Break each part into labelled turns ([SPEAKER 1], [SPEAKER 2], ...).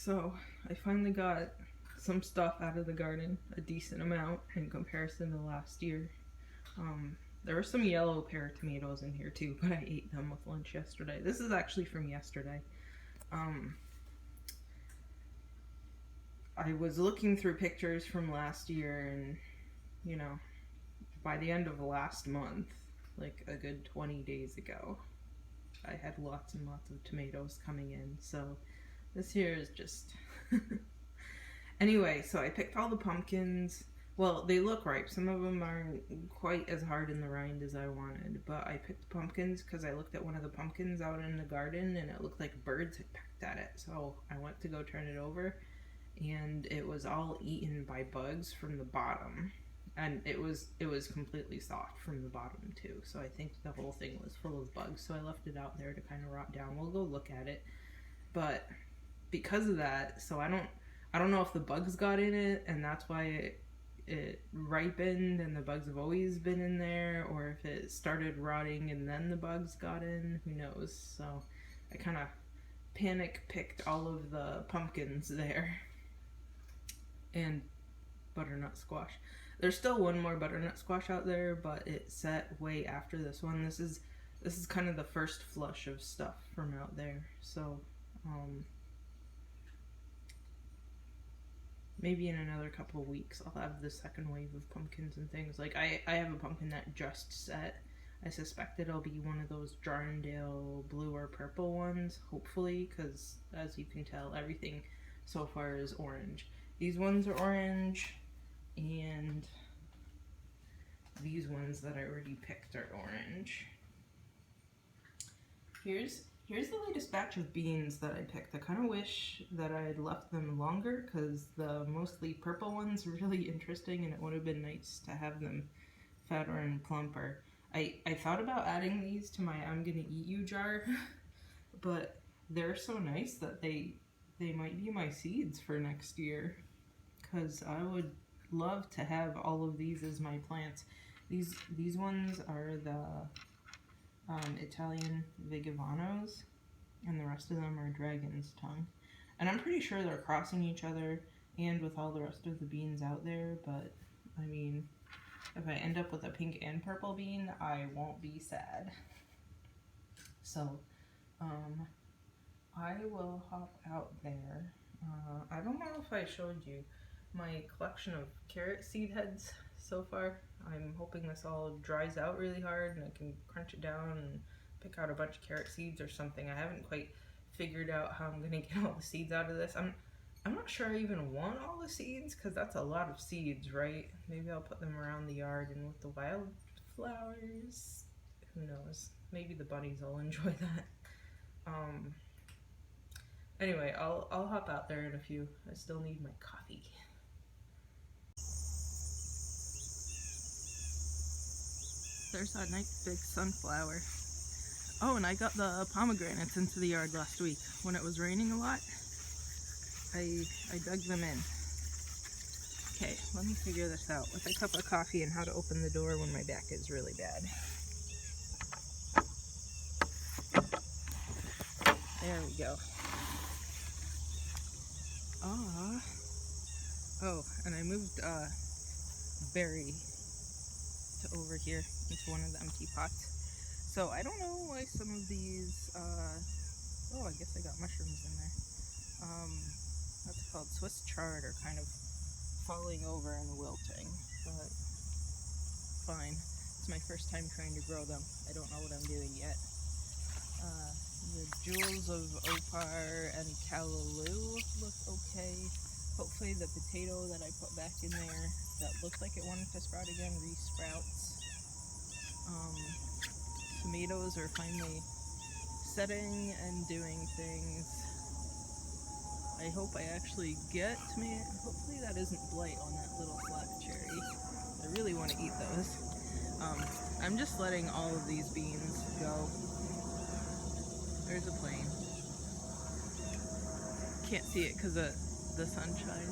[SPEAKER 1] So I finally got some stuff out of the garden, a decent amount in comparison to last year. There were some yellow pear tomatoes in here too, but I ate them with lunch yesterday. This is actually from yesterday. I was looking through pictures from last year, and you know, by the end of last month, like a good 20 days ago, I had lots and lots of tomatoes coming in. So this here is just anyway, so I picked all the pumpkins. Well, they look ripe. Some of them aren't quite as hard in the rind as I wanted, but I picked pumpkins because I looked at one of the pumpkins out in the garden and it looked like birds had pecked at it. So I went to go turn it over and it was all eaten by bugs from the bottom. And it was completely soft from the bottom too. So I think the whole thing was full of bugs. So I left it out there to kind of rot down. We'll go look at it. But because of that, so I don't know if the bugs got in it and that's why it ripened and the bugs have always been in there, or if it started rotting and then the bugs got in, who knows. So I kind of panic picked all of the pumpkins there. And butternut squash. There's still one more butternut squash out there, but it set way after this one. This is kind of the first flush of stuff from out there. So maybe in another couple of weeks I'll have the second wave of pumpkins and things. Like I have a pumpkin that just set. I suspect it'll be one of those Jarndale blue or purple ones, hopefully, because as you can tell, everything so far is orange. These ones are orange, and these ones that I already picked are orange. Here's the latest batch of beans that I picked. I kind of wish that I had left them longer because the mostly purple ones are really interesting and it would have been nice to have them fatter and plumper. I thought about adding these to my I'm Gonna Eat You jar, but they're so nice that they might be my seeds for next year, because I would love to have all of these as my plants. These ones are the Italian Vigavanos, and the rest of them are Dragon's Tongue. And I'm pretty sure they're crossing each other and with all the rest of the beans out there, but I mean, if I end up with a pink and purple bean, I won't be sad. So, I will hop out there. I don't know if I showed you my collection of carrot seed heads so far. I'm hoping this all dries out really hard and I can crunch it down and pick out a bunch of carrot seeds or something. I haven't quite figured out how I'm gonna get all the seeds out of this. I'm not sure I even want all the seeds because that's a lot of seeds, right? Maybe I'll put them around the yard and with the wildflowers. Who knows? Maybe the bunnies will enjoy that. Anyway, I'll hop out there in a few. I still need my coffee. There's that nice big sunflower. Oh, and I got the pomegranates into the yard last week when it was raining a lot. I dug them in. Okay, let me figure this out with a cup of coffee and how to open the door when my back is really bad. There we go. Oh, and I moved berry to over here into one of the empty pots. So I don't know why some of these, oh, I guess I got mushrooms in there. That's called Swiss chard, are kind of falling over and wilting, but fine. It's my first time trying to grow them. I don't know what I'm doing yet. The jewels of opar and callaloo look okay. Hopefully the potato that I put back in there that looked like it wanted to sprout again re-sprouts. Tomatoes are finally setting and doing things. I hope I actually get tomato. Hopefully that isn't blight on that little black cherry. I really want to eat those. I'm just letting all of these beans go. There's a plane. Can't see it because of the sunshine.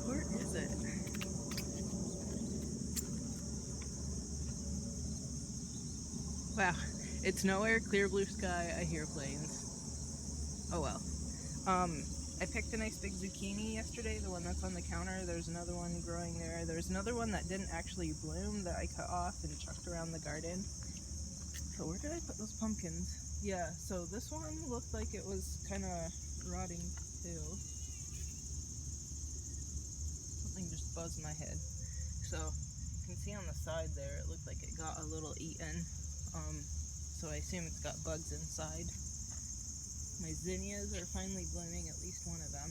[SPEAKER 1] Where is it? Wow, it's nowhere, clear blue sky, I hear planes. Oh well. I picked a nice big zucchini yesterday, the one that's on the counter. There's another one growing there. There's another one that didn't actually bloom that I cut off and chucked around the garden. So where did I put those pumpkins? Yeah, so this one looked like it was kind of rotting too. Something just buzzed my head. So you can see on the side there, it looked like it got a little eaten. So I assume it's got bugs inside. My zinnias are finally blooming, at least one of them.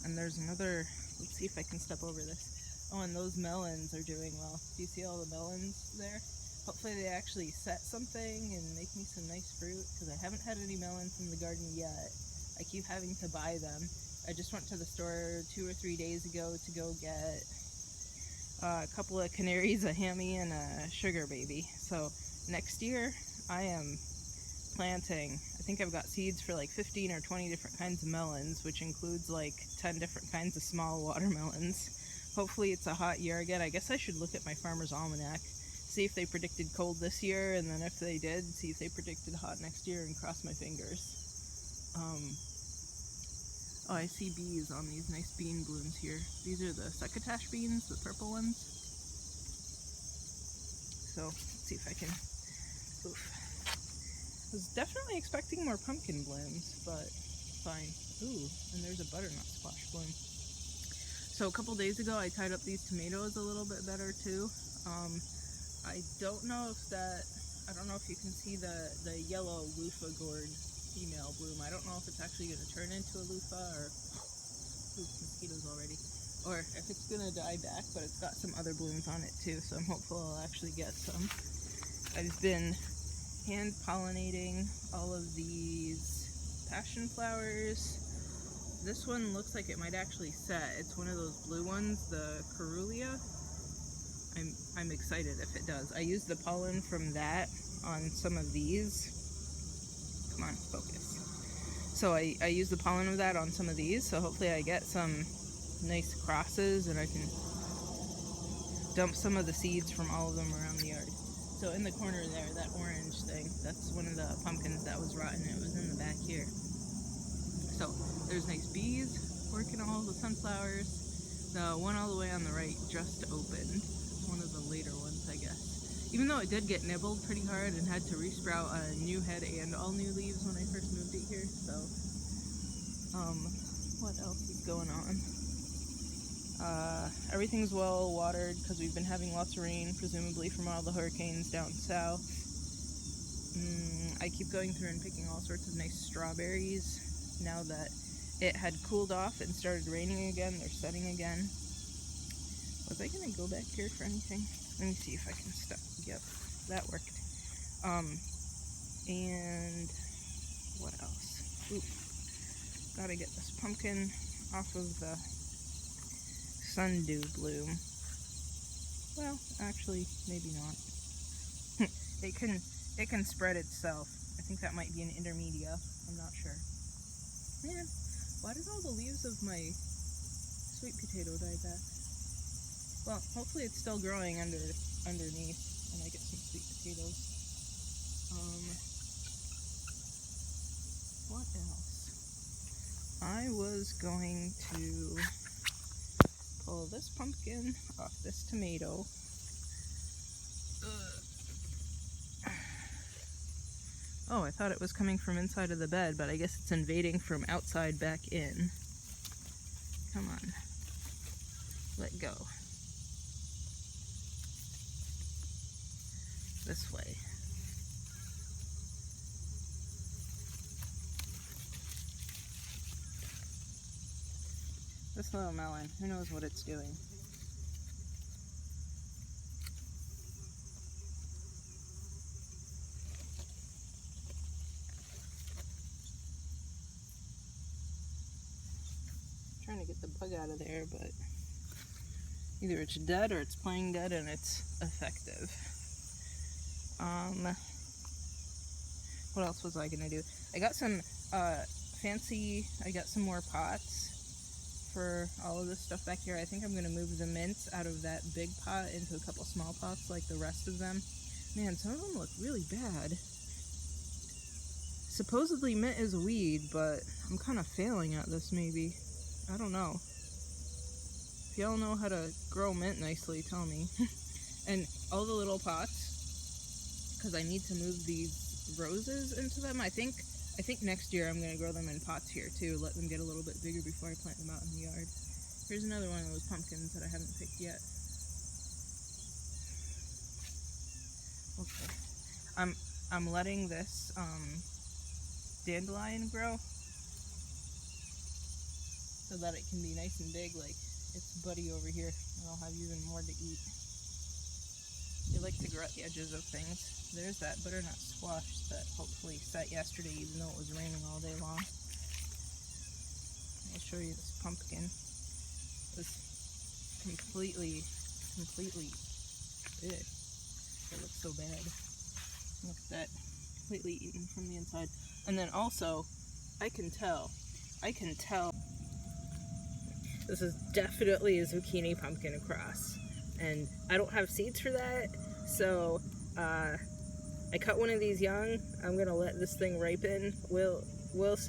[SPEAKER 1] And there's another, let's see if I can step over this. Oh, and those melons are doing well. Do you see all the melons there? Hopefully they actually set something and make me some nice fruit, because I haven't had any melons in the garden yet. I keep having to buy them. I just went to the store 2 or 3 days ago to go get a couple of canaries, a hammy, and a sugar baby. So next year I am planting, I think I've got seeds for like 15 or 20 different kinds of melons, which includes like 10 different kinds of small watermelons. Hopefully it's a hot year again. I guess I should look at my farmer's almanac, see if they predicted cold this year, and then if they did, see if they predicted hot next year, and cross my fingers. Oh, I see bees on these nice bean blooms here. These are the succotash beans, the purple ones. So let's see if I can, oof. I was definitely expecting more pumpkin blooms, but fine. Ooh, and there's a butternut squash bloom. So a couple days ago I tied up these tomatoes a little bit better too. I don't know if you can see the yellow loofah gourd female bloom. I don't know if it's actually going to turn into a loofah or, ooh, mosquitoes already, or if it's going to die back, but it's got some other blooms on it too, so I'm hopeful I'll actually get some. I've been hand pollinating all of these passion flowers. This one looks like it might actually set. It's one of those blue ones, the carulia. I'm excited if it does. I used the pollen from that on some of these. Come on, focus. So I used the pollen of that on some of these, so hopefully I get some nice crosses and I can dump some of the seeds from all of them around the yard. So in the corner there, that orange thing, that's one of the pumpkins that was rotten. It was in the back here. So there's nice bees working all the sunflowers. The one all the way on the right just opened. One of the later ones, I guess. Even though it did get nibbled pretty hard and had to resprout a new head and all new leaves when I first moved it here. So, what else is going on? Everything's well watered because we've been having lots of rain, presumably from all the hurricanes down south. I keep going through and picking all sorts of nice strawberries. Now that it had cooled off and started raining again, they're setting again. Was I gonna go back here for anything? Let me see if I can step. Yep, that worked. And what else? Ooh, gotta get this pumpkin off of the sundew bloom. Well, actually, maybe not. It can spread itself. I think that might be an intermedia. I'm not sure. Man, why did all the leaves of my sweet potato die back? Well, hopefully it's still growing underneath, and I get some sweet potatoes. What else? I was going to pull this pumpkin off this tomato. Oh, I thought it was coming from inside of the bed, but I guess it's invading from outside back in. Come on. Let go. This way. This little melon, who knows what it's doing? Trying to get the bug out of there, but either it's dead or it's playing dead and it's effective. What else was I gonna do? I got some I got some more pots for all of this stuff back here. I think I'm going to move the mints out of that big pot into a couple small pots like the rest of them. Man, some of them look really bad. Supposedly mint is a weed, but I'm kind of failing at this maybe. I don't know. If y'all know how to grow mint nicely, tell me. And all the little pots, because I need to move these roses into them. I think next year I'm going to grow them in pots here too, let them get a little bit bigger before I plant them out in the yard. Here's another one of those pumpkins that I haven't picked yet. Okay. I'm letting this dandelion grow so that it can be nice and big like its buddy over here, and I'll have even more to eat. They like to grow at the edges of things. There's that butternut squash that hopefully set yesterday even though it was raining all day long. I'll show you this pumpkin. It was completely ugh. It looks so bad. Look at that. Completely eaten from the inside. And then also, I can tell. This is definitely a zucchini pumpkin across. And I don't have seeds for that, so I cut one of these young. I'm gonna let this thing ripen. We'll see.